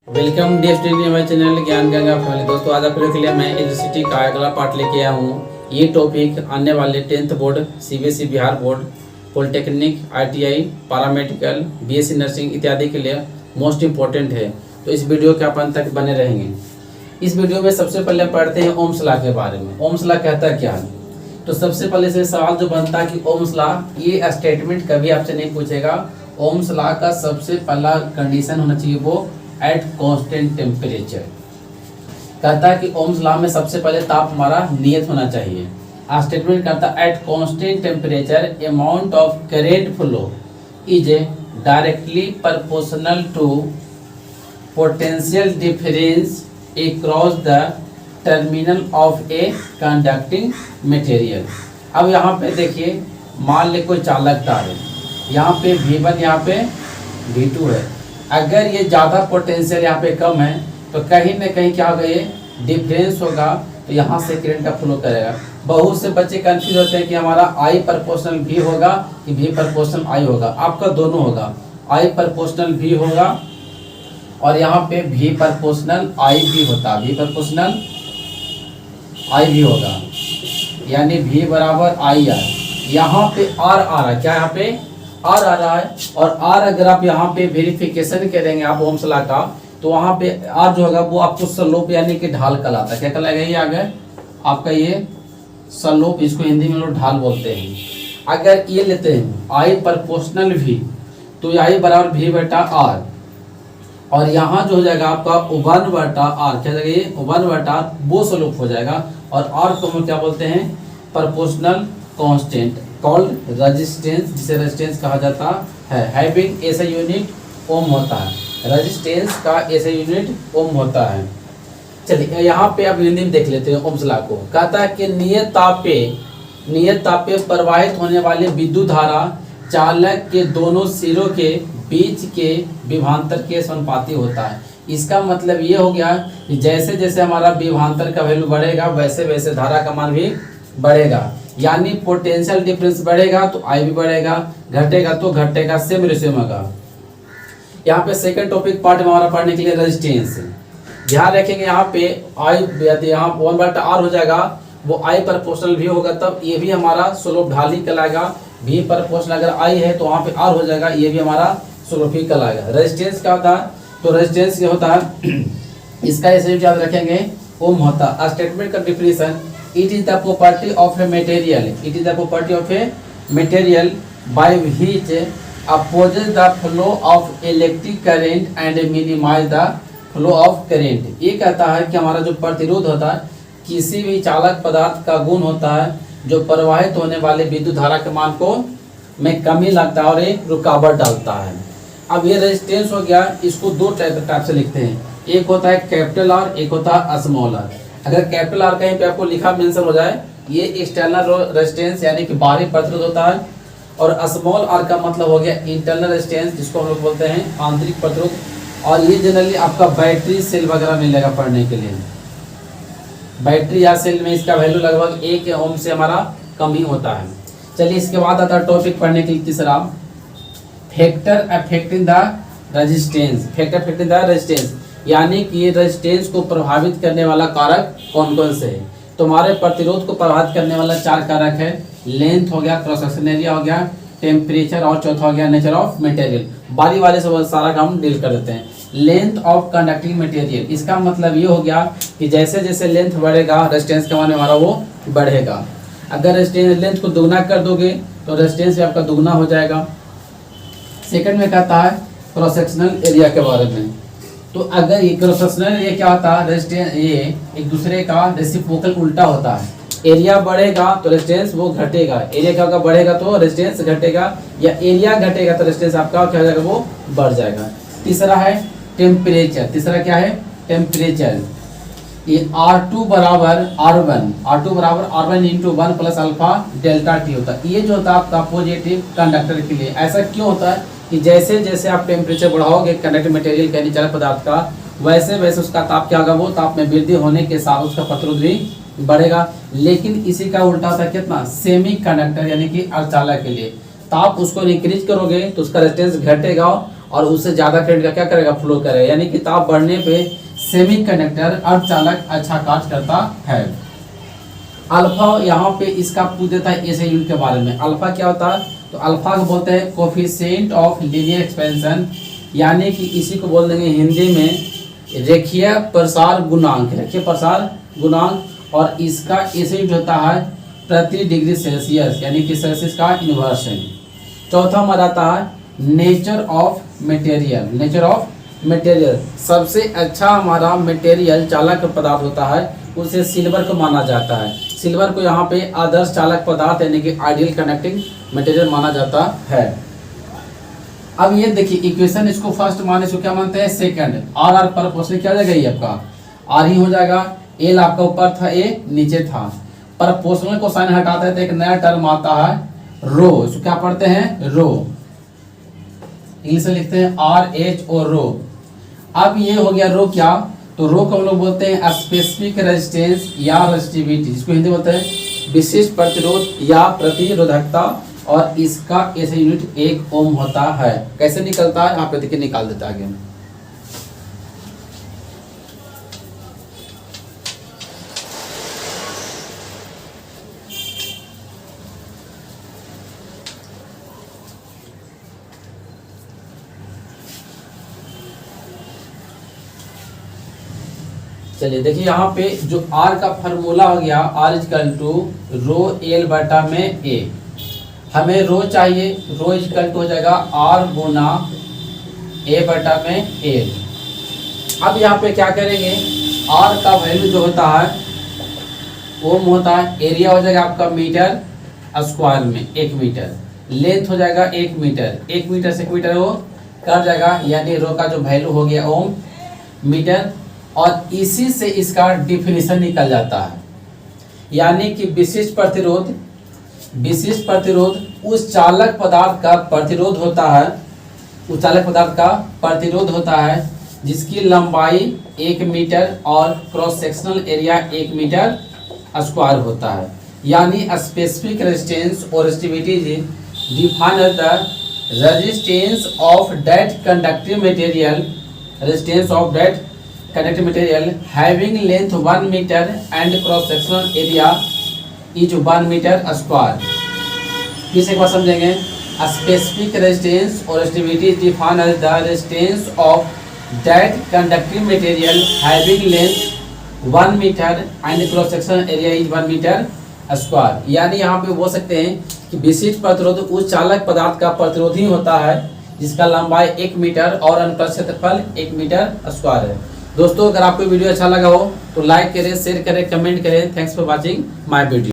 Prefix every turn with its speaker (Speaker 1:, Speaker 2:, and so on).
Speaker 1: Welcome dear student हमारे channel ज्ञान Ganga family. दोस्तों आज आप लोगों के लिए मैं इलेक्ट्रिसिटी का अगला पार्ट लेके आया हूँ। ये टॉपिक आने वाले 10th board, CBSE Bihar board, polytechnic, ITI, paramedical, BSc nursing इत्यादि के लिए मोस्ट इम्पोर्टेंट है। तो इस वीडियो के अपन तक बने रहेंगे। इस वीडियो में सबसे पहले पढ़ते हैं ओम्स लॉ के बारे में। ओम्स लॉ कहता क्या है? तो सबसे पहले से सवाल जो बनता है कि ओम्स लॉ, ये स्टेटमेंट कभी आपसे नहीं पूछेगा। ओम्स लॉ का सबसे पहला कंडीशन होना चाहिए वो एट कांस्टेंट टेम्परेचर। कहता है कि ओम्स लॉ में सबसे पहले ताप हमारा नियत होना चाहिए। स्टेटमेंट करता है at constant temperature amount of current flow is directly proportional to potential difference across the terminal of a conducting material. अब यहाँ पे देखिए, मान ले कोई चालक तार है, यहाँ पे V1 यहाँ पे V2 है। अगर ये ज़्यादा पोटेंशियल यहाँ पे कम है तो कहीं ना कहीं क्या होगा, ये डिफरेंस होगा, तो यहाँ से करंट का फ्लो करेगा। बहुत से बच्चे कंफ्यूज होते हैं कि हमारा I प्रोपोर्शनल V होगा कि V प्रोपोर्शनल I होगा। आपका दोनों होगा, I प्रोपोर्शनल V होगा और यहाँ पे V प्रोपोर्शनल I भी होता है। V प्रोपोर्शनल I भी होगा, यानी V बराबर IR। यहाँ पे R आ रहा है, क्या यहाँ पे R आ रहा है। और R अगर आप यहाँ पे वेरिफिकेशन करेंगे आप ओम्स लॉ का, तो वहाँ पे R जो होगा वो आपको स्लोप यानी कि ढाल कहलाता है। क्या कहलाएगा? ये आगे आपका ये स्लोप, इसको हिंदी में लोग ढाल बोलते हैं। अगर ये लेते हैं I प्रोपोर्शनल V, तो I बराबर V बटा R, और यहाँ जो हो जाएगा आपका 1 बटा R, क्या जाएगा ये 1 बटा वो स्लोप हो जाएगा। और R को हम क्या बोलते हैं? प्रोपोर्शनल कांस्टेंट कॉल्ड रेजिस्टेंस, जिसे रेजिस्टेंस कहा जाता है। हैविंग ऐसा यूनिट ओम होता है। रेजिस्टेंस का ऐसा यूनिट ओम होता है। चलिए यहाँ पे अब हिंदी में देख लेते हैं ओम्स लॉ को। कहता है कि नियत ताप पे प्रवाहित होने वाले विद्युत धारा चालक के दोनों सिरों के बीच के विभवांतर के समानुपाती होता है। इसका मतलब ये हो गया कि जैसे जैसे हमारा विभवांतर का वैल्यू बढ़ेगा वैसे वैसे धारा का मान भी बढ़ेगा। यानी पोटेंशियल डिफरेंस बढ़ेगा तो I भी बढ़ेगा, घटेगा तो घटेगा, सेम रेशियो में होगा। यहाँ पे सेकंड टॉपिक पार्ट में हमारा पढ़ने के लिए रेजिस्टेंस। ध्यान रखेंगे यहाँ पे I यहाँ 1 बटा R हो जाएगा, वो I प्रोपोर्शनल V होगा, तब ये भी हमारा स्लोप ढाल ही कहलाएगा। V प्रोपोर्शनल अगर I है तो वहाँ पे R हो जाएगा, ये भी हमारा स्लोप ही कहलाएगा। रेजिस्टेंस क्या होता है? तो रेजिस्टेंस क्या होता है, इसका ऐसे याद रखेंगे, ओम होता है। स्टेटमेंट का definition, it is the property of a material, it is the property of a material by which opposes the flow of electric current and minimize the flow of current। ये कहता है कि हमारा जो प्रतिरोध होता है, किसी भी चालक पदार्थ का गुण होता है जो प्रवाहित होने वाले विद्युत धारा के मान को में कमी लगता है और एक रुकावट डालता है। अब ये रेजिस्टेंस हो गया, इसको दो टाइप से लिखते हैं। एक होता है कैपिटल R, एक होता है स्मॉल R। अगर कैपिटल R कहीं पे आपको लिखा मेंशन हो जाए, ये एक्सटर्नल रेजिस्टेंस यानी कि बाहरी प्रतिरोध होता है। और स्मॉल R का मतलब हो गया इंटरनल रेजिस्टेंस, जिसको हम लोग बोलते हैं आंतरिक प्रतिरोध। और ये जनरली आपका बैटरी सेल वगैरह मिलेगा पढ़ने के लिए। बैटरी या सेल में इसका वैल्यू लगभग 1 ओम से हमारा कम ही होता है। चलिए इसके बाद आता है टॉपिक पढ़ने के लिए तीसरा, factor affecting the resistance. Factor affecting the resistance यानी कि ये रेजिस्टेंस को प्रभावित करने वाला कारक कौन कौन से है। तो हमारे प्रतिरोध को प्रभावित करने वाला 4 कारक है। लेंथ हो गया, क्रॉस सेक्शन एरिया हो गया, टेम्परेचर, और चौथा हो गया नेचर ऑफ मटेरियल। बारी बारी से सारा काम डील कर देते हैं। लेंथ ऑफ कंडक्टिंग मटेरियल, इसका मतलब ये हो गया कि जैसे जैसे लेंथ बढ़ेगा रेजिस्टेंस का मान हमारा वो बढ़ेगा। अगर रेजिस्टेंस लेंथ को दुगना कर दोगे तो रेजिस्टेंस भी आपका दुगना हो जाएगा। सेकंड में कहता है क्रॉस सेक्शनल एरिया के बारे में। तो अगर ये क्रॉस सेक्शनल एरिया क्या होता है, रेजिस्टेंस ये एक दूसरे का रेसिप्रोकल उल्टा होता है। एरिया बढ़ेगा तो रेजिस्टेंस वो घटेगा, एरिया क्या होगा, बढ़ेगा तो रेजिस्टेंस घटेगा, या एरिया घटेगा तो रेजिस्टेंस आपका क्या हो जाएगा, वो बढ़ जाएगा। तीसरा है टेम्परेचर। तीसरा क्या है? टेम्परेचर। ये R2 बराबर R1 into 1 plus alpha delta T होता है। ये जो होता है आपका पॉजिटिव कंडक्टर के लिए। ऐसा क्यों होता है कि जैसे जैसे आप टेम्परेचर बढ़ाओगे कंडक्टिंग मटेरियल के चालक पदार्थ का, वैसे वैसे उसका ताप क्या होगा, वो ताप में वृद्धि होने के साथ उसका प्रतिरोध भी बढ़ेगा। लेकिन इसी का उल्टा होता है कितना, सेमी कंडक्टर यानी कि अर्धचालक के लिए। तो आप उसको इंक्रीज करोगे तो उसका रेजिस्टेंस घटेगा और उससे ज़्यादा करंट का क्या करेगा, फ्लो करेगा। यानी कि ताप बढ़ने पे सेमीकंडक्टर अर्धचालक अच्छा कार्य करता है। अल्फा यहाँ पे इसका पूछ देता है ऐसे यूनिट के बारे में। अल्फा क्या होता है, तो अल्फा को बोलते हैं कोफिशिएंट ऑफ लीनियर एक्सपेंशन, यानी कि इसी को बोल देंगे हिंदी में रेखीय प्रसार गुणांक, रेखीय प्रसार गुणांक। और इसका ऐसे यूनिट होता है प्रति डिग्री सेल्सियस, यानी कि सेल्सियस का इन्वर्स है। चौथा हमारा आता है nature of material. Nature of material, सबसे अच्छा हमारा मटेरियल चालक पदार्थ होता है उसे सिल्वर को माना जाता है। सिल्वर को यहाँ पे आदर्श चालक पदार्थ यानी कि आइडियल कंडक्टिंग मटेरियल माना जाता है। अब ये देखिए इक्वेशन, इसको फर्स्ट माने, इसको क्या मानते हैं, सेकंड। आर आर प्रोपोर्शनल क्या हो जाएगा, ये आपका आर ही हो जाएगा। एल आपका ऊपर था, ए नीचे था। प्रोपोर्शनल को साइन हटाते हैं तो एक नया टर्म आता है रो, इसको क्या पढ़ते हैं, रो। इंग्लिश में लिखते हैं आर एच ओ रो। अब ये हो गया रो, क्या, तो रो को हम लोग बोलते हैं स्पेसिफिक रेजिस्टेंस या रेजिस्टिविटी, जिसको हिंदी बोलते हैं विशिष्ट प्रतिरोध या प्रतिरोधकता। और इसका ऐसे यूनिट 1 ओम होता है। कैसे निकलता है, यहाँ पे देखिए निकाल देता है आगे। चलिए देखिए यहाँ पे जो R का फार्मूला हो गया, R equal to rho L बटा में ए। हमें रो चाहिए, रो इजकल टू हो जाएगा R गुना ए बटा में एल। अब यहाँ पे क्या करेंगे, R का वैल्यू जो होता है ओम होता है, एरिया हो जाएगा आपका मीटर स्क्वायर में 1 मीटर, लेंथ हो जाएगा 1 मीटर, 1 मीटर से 1 मीटर वो कर जाएगा, यानी रो का जो वैल्यू हो गया ओम मीटर। और इसी से इसका डिफिनीशन निकल जाता है, यानी कि विशिष्ट प्रतिरोध, विशिष्ट प्रतिरोध उस चालक पदार्थ का प्रतिरोध होता है, उस चालक पदार्थ का प्रतिरोध होता है जिसकी लंबाई 1 मीटर और cross sectional area 1 meter square होता है। यानी स्पेसिफिक रेजिस्टेंस और resistivity define the resistance of that conductive material, resistance of that conductive material having length 1 meter and cross sectional area is 1 meter square। फिर एक बार समझेंगे, specific resistance or resistivity is defined as the resistance of that conductive material having length 1 meter and cross sectional area is 1 meter square। यानी यहाँ पे बोल सकते हैं कि विशिष्ट प्रतिरोध उस चालक पदार्थ का प्रतिरोधी होता है जिसका लंबाई 1 मीटर और अनुप्रस्थ क्षेत्रफल 1 मीटर स्क्वायर है। दोस्तों अगर आपको वीडियो अच्छा लगा हो तो लाइक करें, शेयर करें, कमेंट करें। Thanks for watching my video.